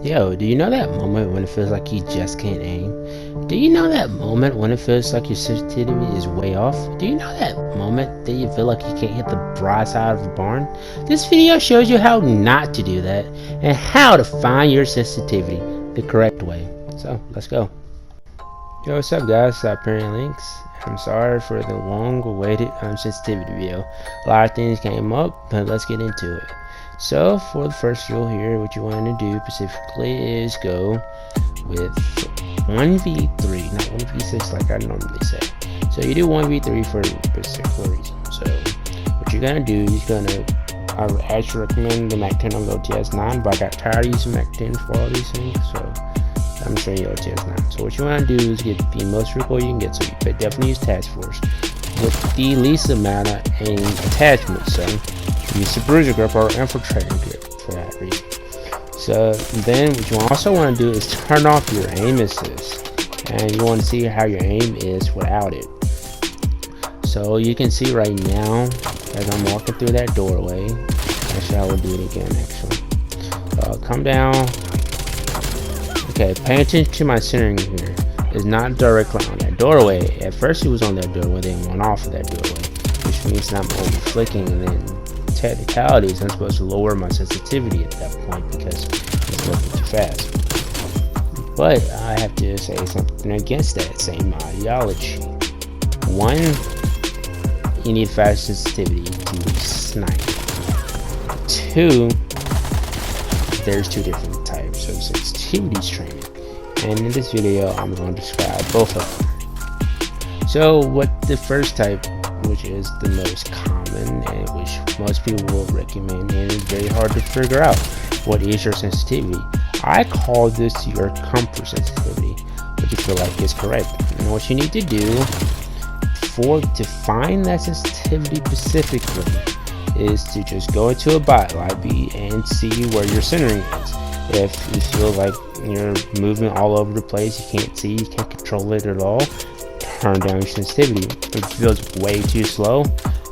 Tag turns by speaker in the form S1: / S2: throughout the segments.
S1: Yo, do you know that moment when it feels like you just can't aim? Do you know that moment when it feels like your sensitivity is way off? Do you know that moment that you feel like you can't hit the broadside of a barn? This video shows you how not to do that and how to find your sensitivity the correct way. So, let's go. Yo, what's up guys, Apparent Links. I'm sorry for the long-awaited sensitivity video. A lot of things came up, but let's get into it. So, for the first rule here, what you want to do specifically is go with 1v3, not 1v6 like I normally say. So you do 1v3 for a particular reason. So, what you're gonna do is I would actually recommend the Mac 10 on the OTS 9, but I got tired of using Mac 10 for all these things, so I'm showing you OTS 9. So what you want to do is get the most recoil you can get, so you could definitely use Task Force with the least amount of aim attachments. So use the Bruiser Grip or Infiltrating Grip for that reason. So then what you also want to do is turn off your aim assist, and you want to see how your aim is without it. So you can see right now as I'm walking through that doorway. Actually, I will do it again. Actually, come down. Okay, pay attention to my centering here. It's not directly on that doorway. At first it was on that doorway, then went off of that doorway, which means I'm over flicking, and then technicalities, I'm supposed to lower my sensitivity at that point because it's working too fast. But I have to say something against that same ideology. One, you need fast sensitivity to snipe. Two, there's two different types of sensitivities training, and in this video I'm going to describe both of them. So what the first type, which is the most common and which most people will recommend, and it's very hard to figure out what is your sensitivity. I call this your comfort sensitivity, but you feel like is correct. And what you need to do to find that sensitivity specifically is to just go into a bot lobby and see where your centering is. If you feel like you're moving all over the place, you can't see, you can't control it at all, turn down your sensitivity. If it feels way too slow,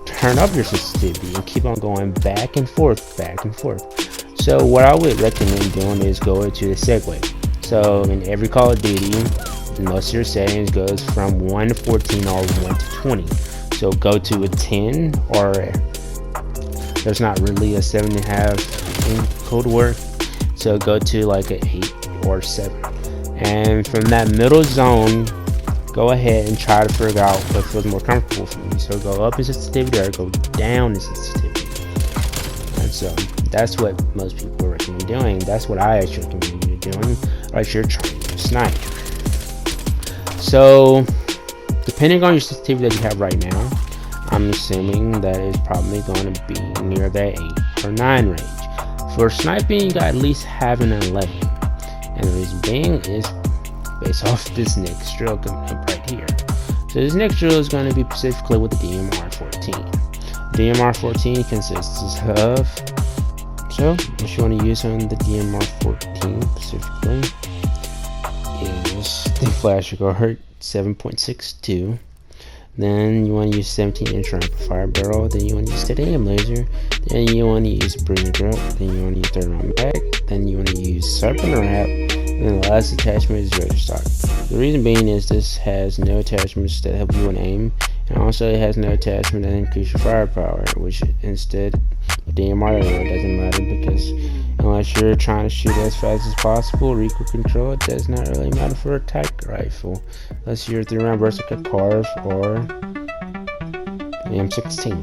S1: turn up your sensitivity and keep on going back and forth, back and forth. So what I would recommend doing is go into the segue. So in every Call of Duty, most of your settings goes from 1 to 14 or 1 to 20. So go to a 10, or there's not really a 7.5 in Cold War, so go to like an 8 or 7, and from that middle zone go ahead and try to figure out what feels more comfortable for you. So go up in sensitivity or go down in sensitivity. And so that's what most people recommend doing. That's what I actually recommend you doing as you're trying to snipe. So depending on your sensitivity that you have right now, I'm assuming that it's probably going to be near that 8 or 9 range. For sniping, you got at least having an 11, and the reason being is based off this next drill coming up right here. So this next drill is going to be specifically with the DMR-14. DMR-14 consists of, so what you want to use on the DMR-14 specifically is the flash guard 7.62. Then you want to use 17-inch amplifier barrel. Then you want to use titanium laser. Then you want to use a Bruiser Grip. Then you want to use third round back. Then you want to use serpent wrap. And the last attachment is razor stock. The reason being is this has no attachments that help you in aim, and also it has no attachment that increase your firepower, which instead with DMR it doesn't matter, because unless you're trying to shoot as fast as possible, recoil control, it does not really matter for a tac rifle unless you're 3-round Berserker Carve or M16.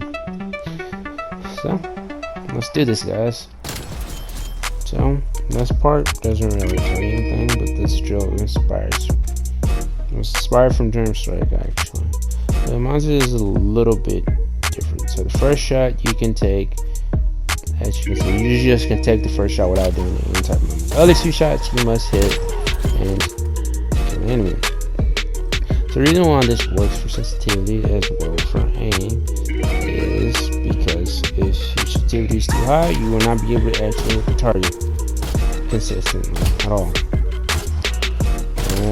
S1: So let's do this, guys. So this part doesn't really tell you anything, but this drill inspires. It's inspired from Germ Strike actually. So mine is a little bit different. So the first shot you can take, as you can see, you just can take the first shot without doing any type of movement. The other 2 shots you must hit and kill the enemy. So the reason why this works for sensitivity as well for aim is because if your sensitivity is too high, you will not be able to actually hit the target consistently at all.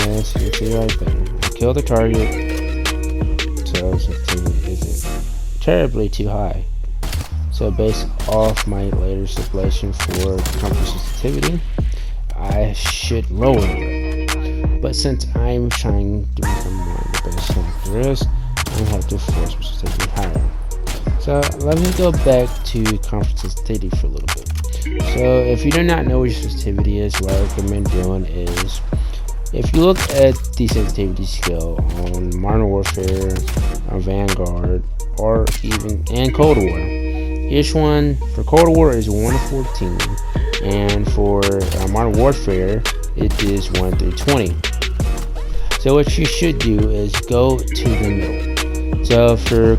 S1: As you can see right there, kill the target, so sensitivity isn't terribly too high. So based off my later stipulation for comfort sensitivity, I should lower it. But since I'm trying to become one of the best snipers there is, I have to force my sensitivity higher. So let me go back to comfort sensitivity for a little bit. So if you do not know what your sensitivity is, what I recommend doing is, if you look at the sensitivity scale on Modern Warfare, on Vanguard, or even Cold War, each one for Cold War is 1 to 14, and for Modern Warfare it is 1 through 20. So what you should do is go to the middle. So for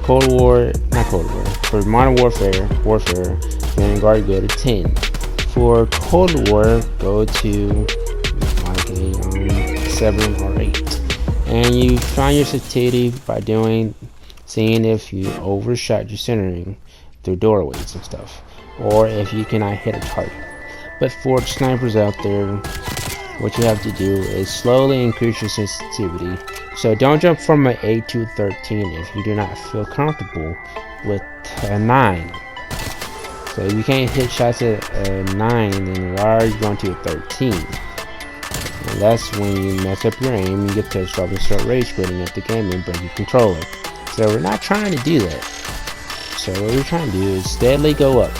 S1: for Modern Warfare, Vanguard, go to 10. For Cold War, go to like a 7 or 8. And you find your sensitivity by seeing if you overshot your centering through doorways and stuff, or if you cannot hit a target. But for snipers out there, what you have to do is slowly increase your sensitivity. So don't jump from an 8 to 13 if you do not feel comfortable with a 9. So if you can't hit shots at a 9, then why are you going to a 13? And that's when you mess up your aim, you get pissed off and start rage quitting at the game and break your controller. So we're not trying to do that. So what we're trying to do is steadily go up.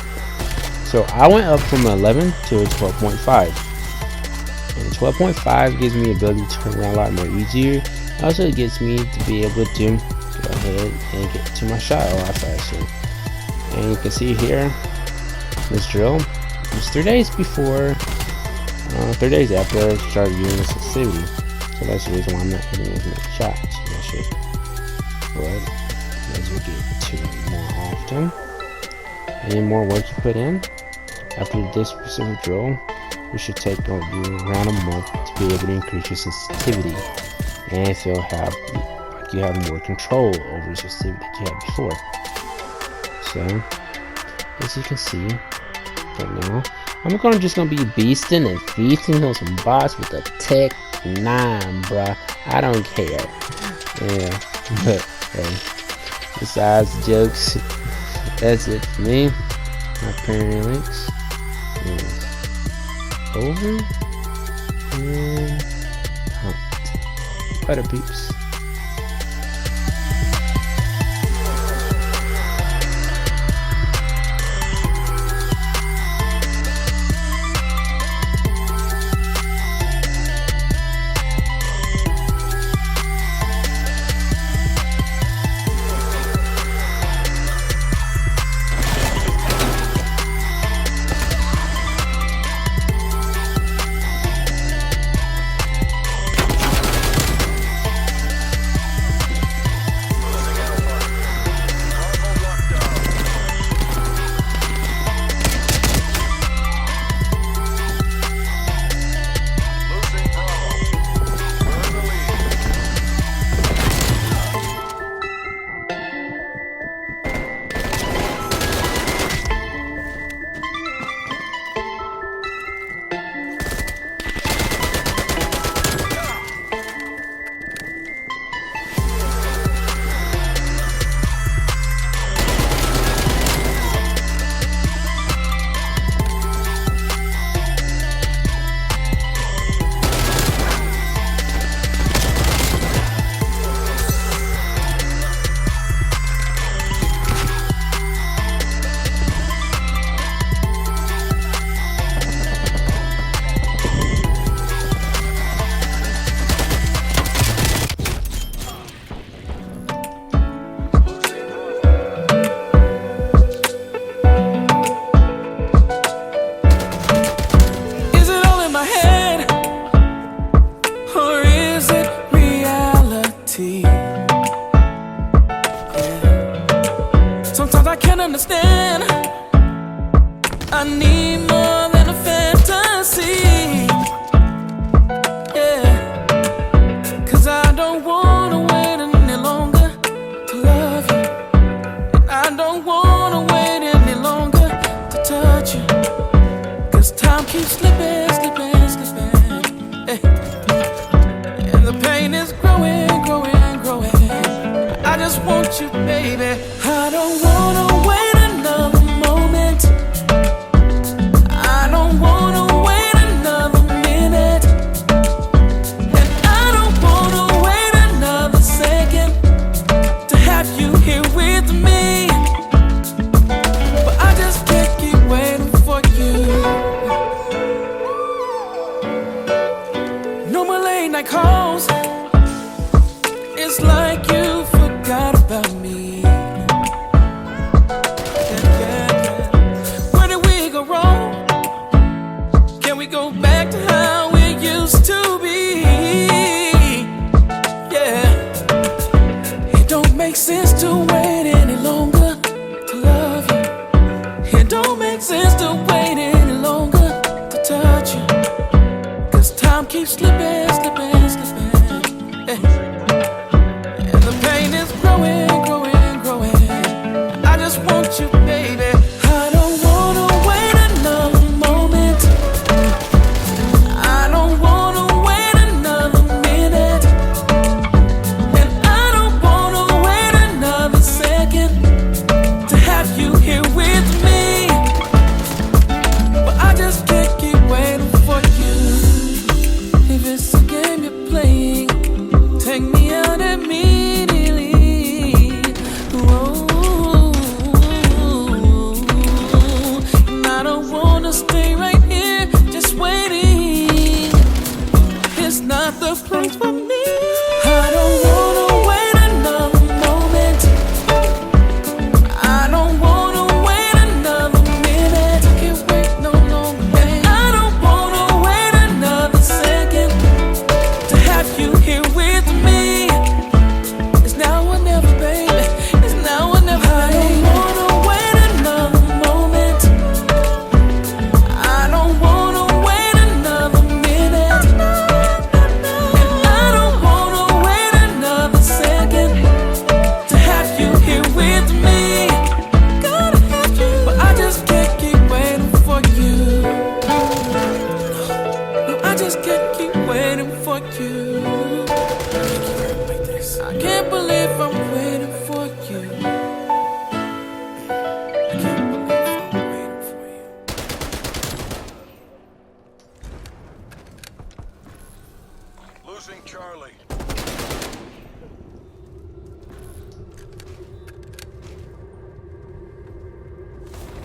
S1: So I went up from 11 to a 12.5. And 12.5 gives me the ability to turn around a lot more easier. Also it gets me to be able to go ahead and get to my shot a lot faster. And you can see here, this drill is 3 days before, 3 days after I started using this sensitivity. So that's the reason why I'm not hitting as many shots. I should, but as we get to it more often, any more work you put in after this specific drill, it should take you around a month to be able to increase your sensitivity and feel like you have more control over your sensitivity that you had before. So as you can see right now, I'm just gonna be beasting and feasting on some bots with a Tech 9, bruh. I don't care. Yeah, but hey, besides jokes, that's it for me. My parent links is over and out. Later, peeps.
S2: Understand, I need more than a fantasy. Yeah, 'cause I don't wanna wait any longer to love you, and I don't wanna wait any longer to touch you, 'cause time keeps slipping, slipping, slipping. Hey. And the pain is growing, growing, growing. I just want you, baby. I don't wanna wait another moment. I don't wanna wait another minute. make sense to wait any longer to love you. It don't make sense to wait any longer to touch you. 'Cause time keeps slipping, slipping, slipping. And the pain is growing, growing, growing. I just want you, baby. I don't wanna wait another moment. I don't wanna wait another minute. And I don't wanna wait another second to have you here with me. But I just can't keep waiting for you. If it's a game you're playing, take me out immediately. Whoa. And I don't wanna stay right here just waiting. It's not the place for me. I don't wanna wait another moment. I don't wanna wait another minute. I can't wait no longer. And I don't wanna wait another second to have you here with me. It's now or never, baby. It's now or never, baby. I don't wanna wait another moment. I don't wanna wait another minute. And I don't wanna wait another second to have you here with me. Gotta have you, but I just can't keep waiting for you. No, I just can't keep waiting for you. I can't believe I'm waiting for you. I can't believe I'm waiting for you.
S3: Losing Charlie.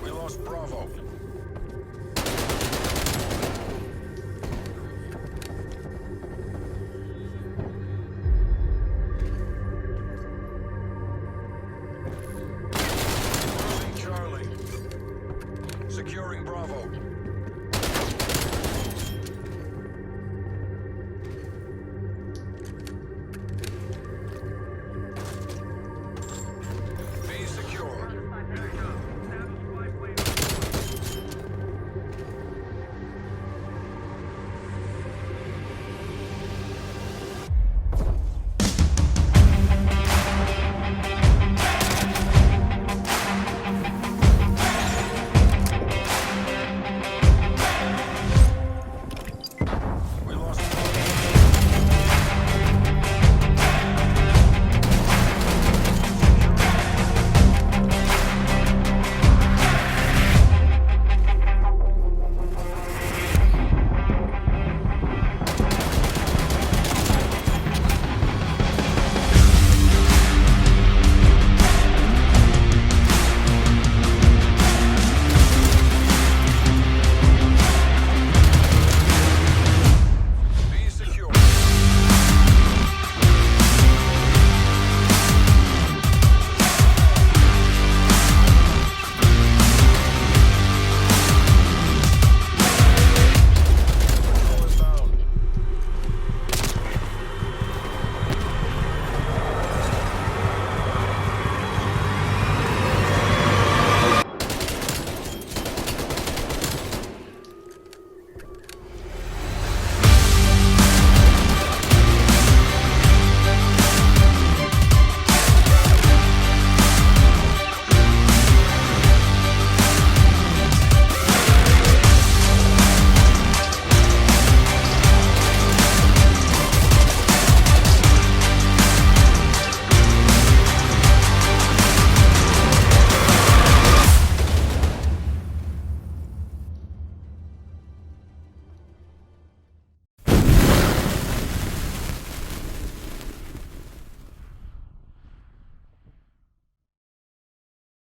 S3: We lost Bravo. Losing Charlie. Securing Bravo.